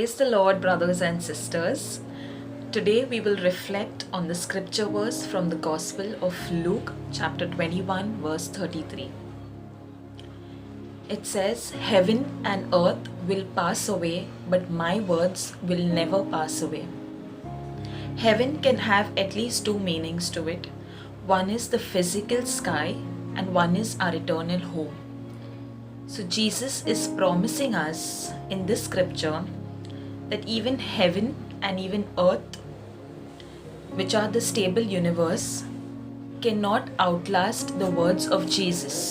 Praise the Lord, brothers and sisters. Today we will reflect on the scripture verse from the Gospel of Luke, chapter 21, verse 33. It says, "Heaven and earth will pass away, but my words will never pass away." Heaven can have at least two meanings to it. One is the physical sky, and one is our eternal home. So Jesus is promising us in this scripture that even heaven and even earth, which are the stable universe, cannot outlast the words of Jesus.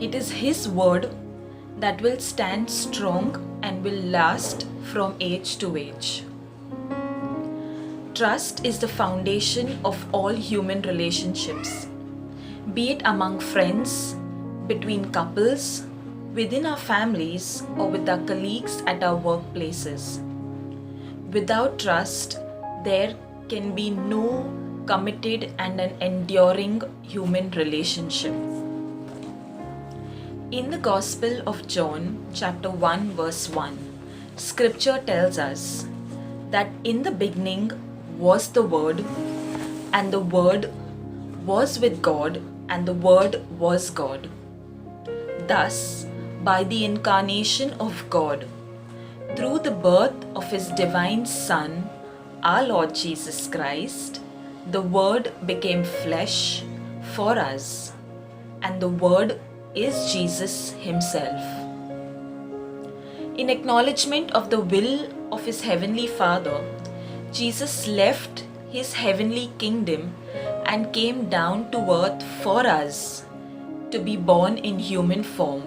It is His word that will stand strong and will last from age to age. Trust is the foundation of all human relationships, be it among friends, between couples, within our families, or with our colleagues at our workplaces. Without trust, there can be no committed and an enduring human relationship. In the Gospel of John, chapter 1, verse 1, scripture tells us that in the beginning was the Word, and the Word was with God, and the Word was God. Thus, by the incarnation of God, through the birth of His divine Son, our Lord Jesus Christ, the Word became flesh for us, and the Word is Jesus Himself. In acknowledgement of the will of His Heavenly Father, Jesus left His heavenly kingdom and came down to earth for us to be born in human form,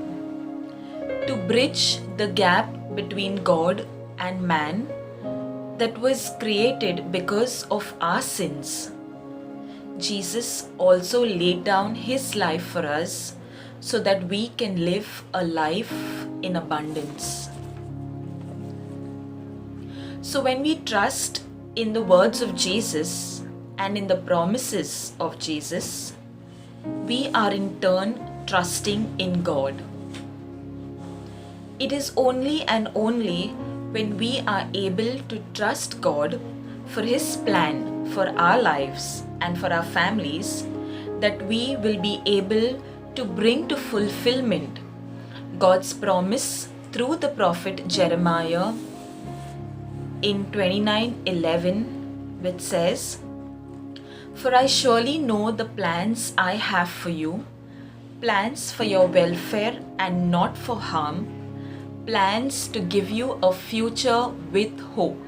to bridge the gap between God and man that was created because of our sins. Jesus also laid down His life for us so that we can live a life in abundance. So when we trust in the words of Jesus and in the promises of Jesus, we are in turn trusting in God. It is only and only when we are able to trust God for His plan for our lives and for our families that we will be able to bring to fulfillment God's promise through the prophet Jeremiah in 29:11, which says, "For I surely know the plans I have for you, plans for your welfare and not for harm, plans to give you a future with hope."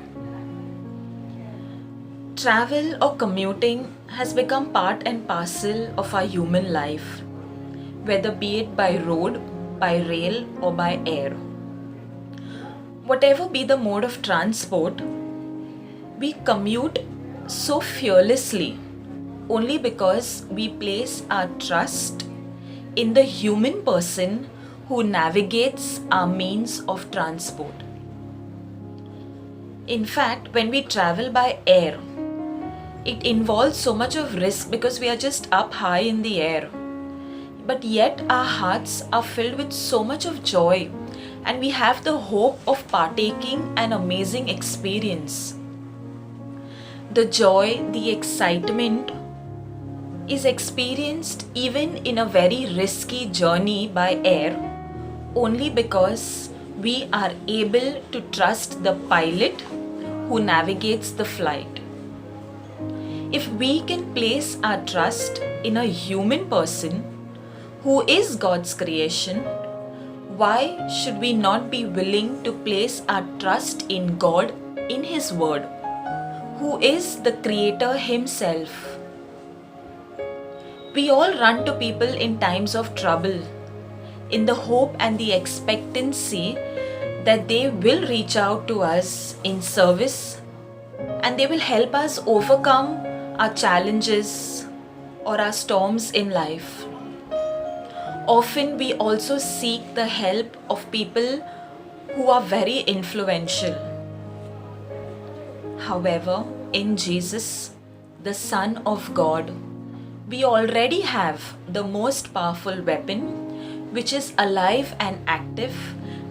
Travel or commuting has become part and parcel of our human life, whether be it by road, by rail, or by air. Whatever be the mode of transport, we commute so fearlessly only because we place our trust in the human person who navigates our means of transport. In fact, when we travel by air, it involves so much of risk because we are just up high in the air. But yet our hearts are filled with so much of joy, and we have the hope of partaking an amazing experience. The joy, the excitement is experienced even in a very risky journey by air only because we are able to trust the pilot who navigates the flight. If we can place our trust in a human person who is God's creation, why should we not be willing to place our trust in God, in His Word, who is the Creator Himself? We all run to people in times of trouble, in the hope and the expectancy that they will reach out to us in service and they will help us overcome our challenges or our storms in life. Often we also seek the help of people who are very influential. However, in Jesus, the Son of God, we already have the most powerful weapon, which is alive and active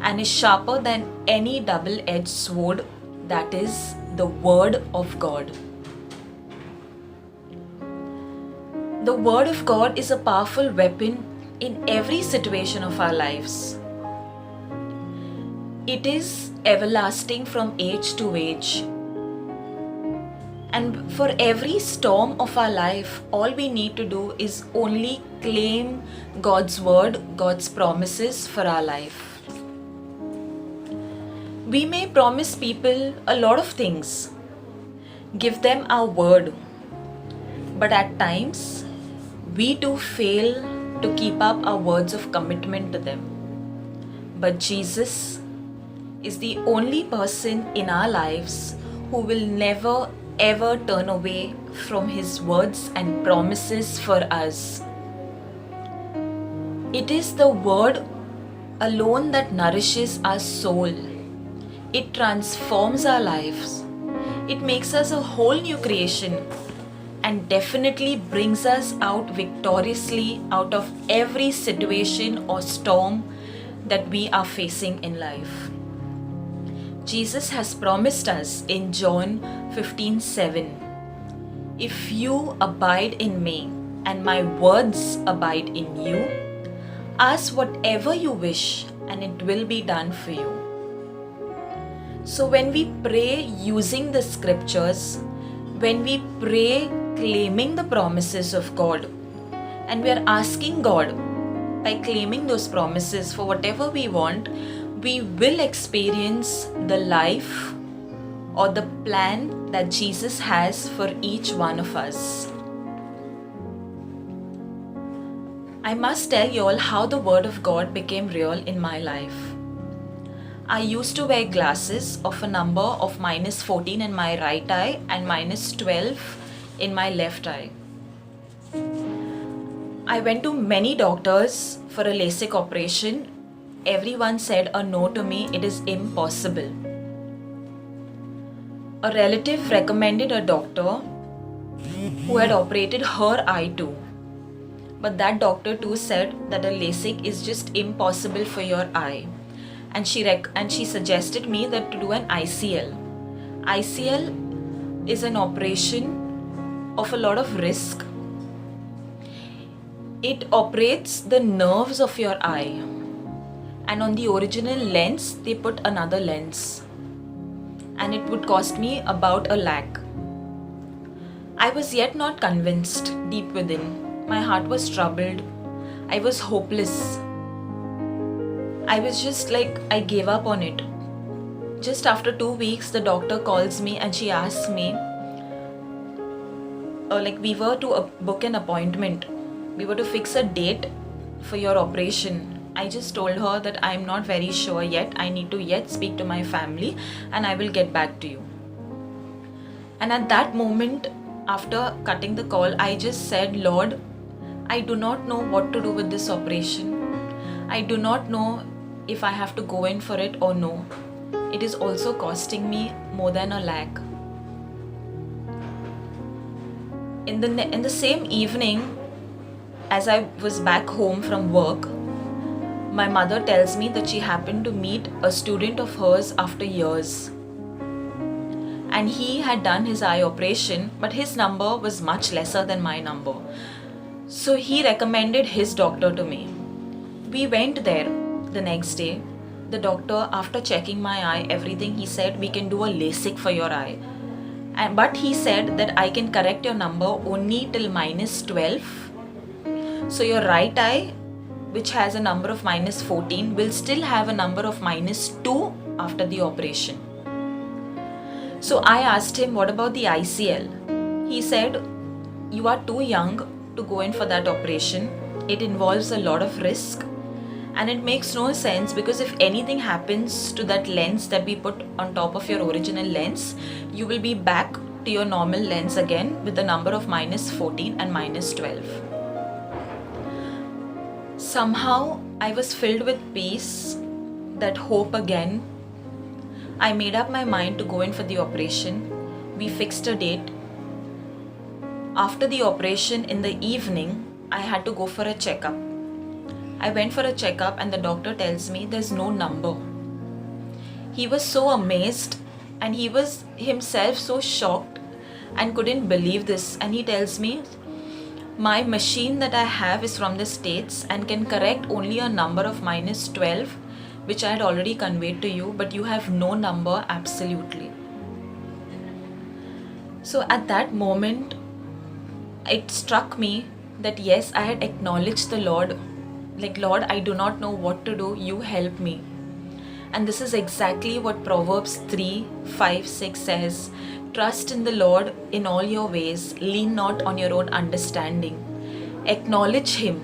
and is sharper than any double-edged sword, that is the Word of God. The Word of God is a powerful weapon in every situation of our lives. It is everlasting from age to age. And for every storm of our life, all we need to do is only claim God's word, God's promises for our life. We may promise people a lot of things, give them our word, but at times we too fail to keep up our words of commitment to them. But Jesus is the only person in our lives who will never ever turn away from His words and promises for us. It is the Word alone that nourishes our soul. It transforms our lives. It makes us a whole new creation and definitely brings us out victoriously out of every situation or storm that we are facing in life. Jesus has promised us in John 15:7, "If you abide in me and my words abide in you, ask whatever you wish and it will be done for you." So when we pray using the scriptures, when we pray claiming the promises of God, and we are asking God by claiming those promises for whatever we want, we will experience the life or the plan that Jesus has for each one of us. I must tell you all how the Word of God became real in my life. I used to wear glasses of a number of -14 in my right eye and -12 in my left eye. I went to many doctors for a LASIK operation. Everyone said a no to me, it is impossible. A relative recommended a doctor who had operated her eye too. But that doctor too said that a LASIK is just impossible for your eye. And she suggested me that to do an ICL. ICL is an operation of a lot of risk. It operates the nerves of your eye. And on the original lens, they put another lens. And it would cost me about $1 lakh. I was yet not convinced deep within. My heart was troubled. I was hopeless. I was just like, I gave up on it. Just after 2 weeks, the doctor calls me and she asks me, we were to book an appointment. We were to fix a date for your operation. I just told her that I'm not very sure yet. I need to yet speak to my family and I will get back to you. And at that moment, after cutting the call, I just said, Lord, I do not know what to do with this operation. I do not know if I have to go in for it or no. It is also costing me more than $1 lakh. In the same evening, as I was back home from work, my mother tells me that she happened to meet a student of hers after years. And he had done his eye operation, but his number was much lesser than my number. So he recommended his doctor to me. We went there the next day. The doctor, after checking my eye, everything, he said, we can do a LASIK for your eye. But he said that I can correct your number only till -12. So your right eye, which has a number of -14, will still have a number of -2 after the operation. So I asked him, what about the ICL? He said, you are too young to go in for that operation. It involves a lot of risk and it makes no sense, because if anything happens to that lens that we put on top of your original lens, you will be back to your normal lens again with the number of -14 and -12. Somehow I was filled with peace, that hope again. I made up my mind to go in for the operation. We fixed a date. After the operation in the evening, I had to go for a checkup. I went for a checkup and the doctor tells me there's no number. He was so amazed and he was himself so shocked and couldn't believe this. And he tells me, my machine that I have is from the States and can correct only a number of -12, which I had already conveyed to you, but you have no number absolutely. So at that moment, it struck me that yes, I had acknowledged the Lord, like, Lord, I do not know what to do, you help me. And this is exactly what Proverbs 3:5-6 says. Trust in the Lord in all your ways, lean not on your own understanding. Acknowledge Him,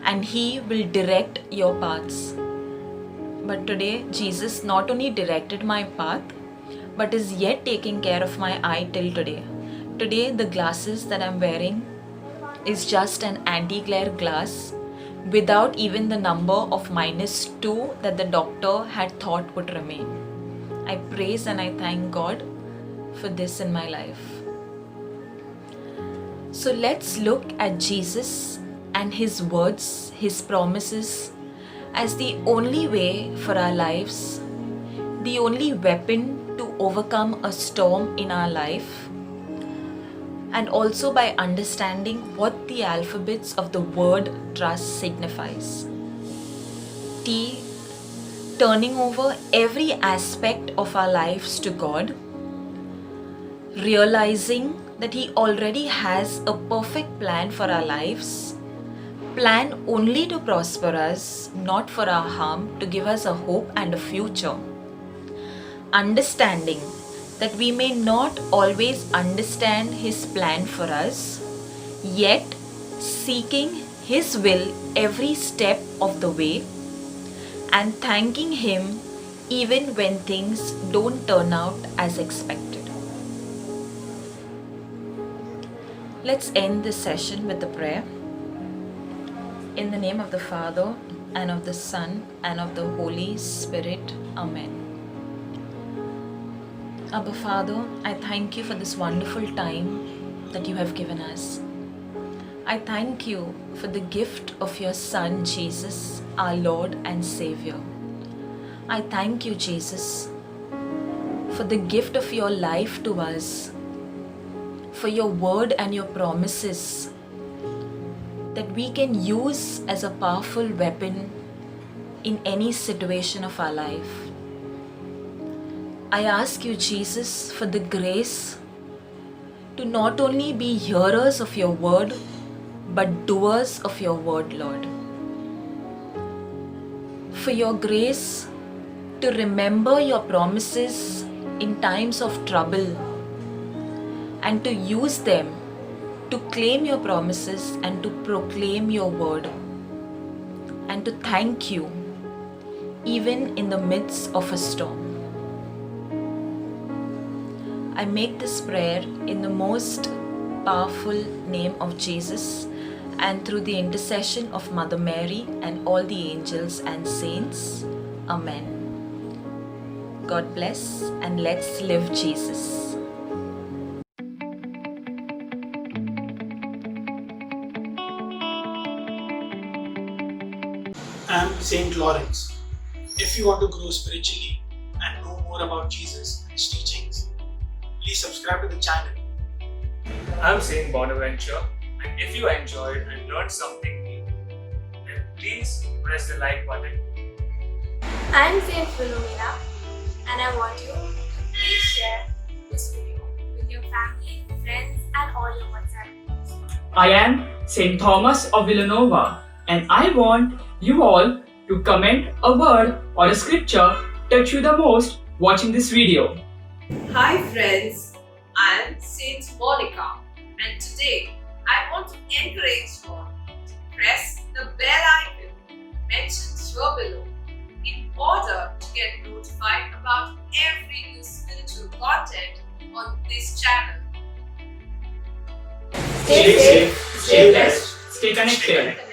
and He will direct your paths. But today, Jesus not only directed my path, but is yet taking care of my eye till today. Today, the glasses that I'm wearing is just an anti-glare glass without even the number of -2 that the doctor had thought would remain. I praise and I thank God for this in my life. So let's look at Jesus and His words, His promises as the only way for our lives, the only weapon to overcome a storm in our life, and also by understanding what the alphabets of the word trust signifies. T, turning over every aspect of our lives to God, realizing that He already has a perfect plan for our lives, plan only to prosper us, not for our harm, to give us a hope and a future. Understanding that we may not always understand His plan for us, yet seeking His will every step of the way, and thanking Him even when things don't turn out as expected. Let's end this session with a prayer. In the name of the Father, and of the Son, and of the Holy Spirit. Amen. Abba Father, I thank you for this wonderful time that you have given us. I thank you for the gift of your Son, Jesus, our Lord and Savior. I thank you, Jesus, for the gift of your life to us, for your word and your promises that we can use as a powerful weapon in any situation of our life. I ask you, Jesus, for the grace to not only be hearers of your word, but doers of your word, Lord. For your grace to remember your promises in times of trouble and to use them to claim your promises and to proclaim your word and to thank you even in the midst of a storm. I make this prayer in the most powerful name of Jesus and through the intercession of Mother Mary and all the angels and saints. Amen. God bless, and let's live Jesus. I'm Saint Lawrence. If you want to grow spiritually and know more about Jesus and His teachings, please subscribe to the channel. I'm Saint Bonaventure, and if you enjoyed and learned something new, then please press the like button. I'm Saint Philomena, and I want you to please share this video with your family, friends, and all your WhatsApp groups. I am St. Thomas of Villanova, and I want you all to comment a word or a scripture touch you the most watching this video. Hi friends, I am Saint Monica, and today I want to encourage you all to press the bell icon mentioned here below in order to get notified about every new spiritual content on this channel. Stay safe, stay blessed, stay connected.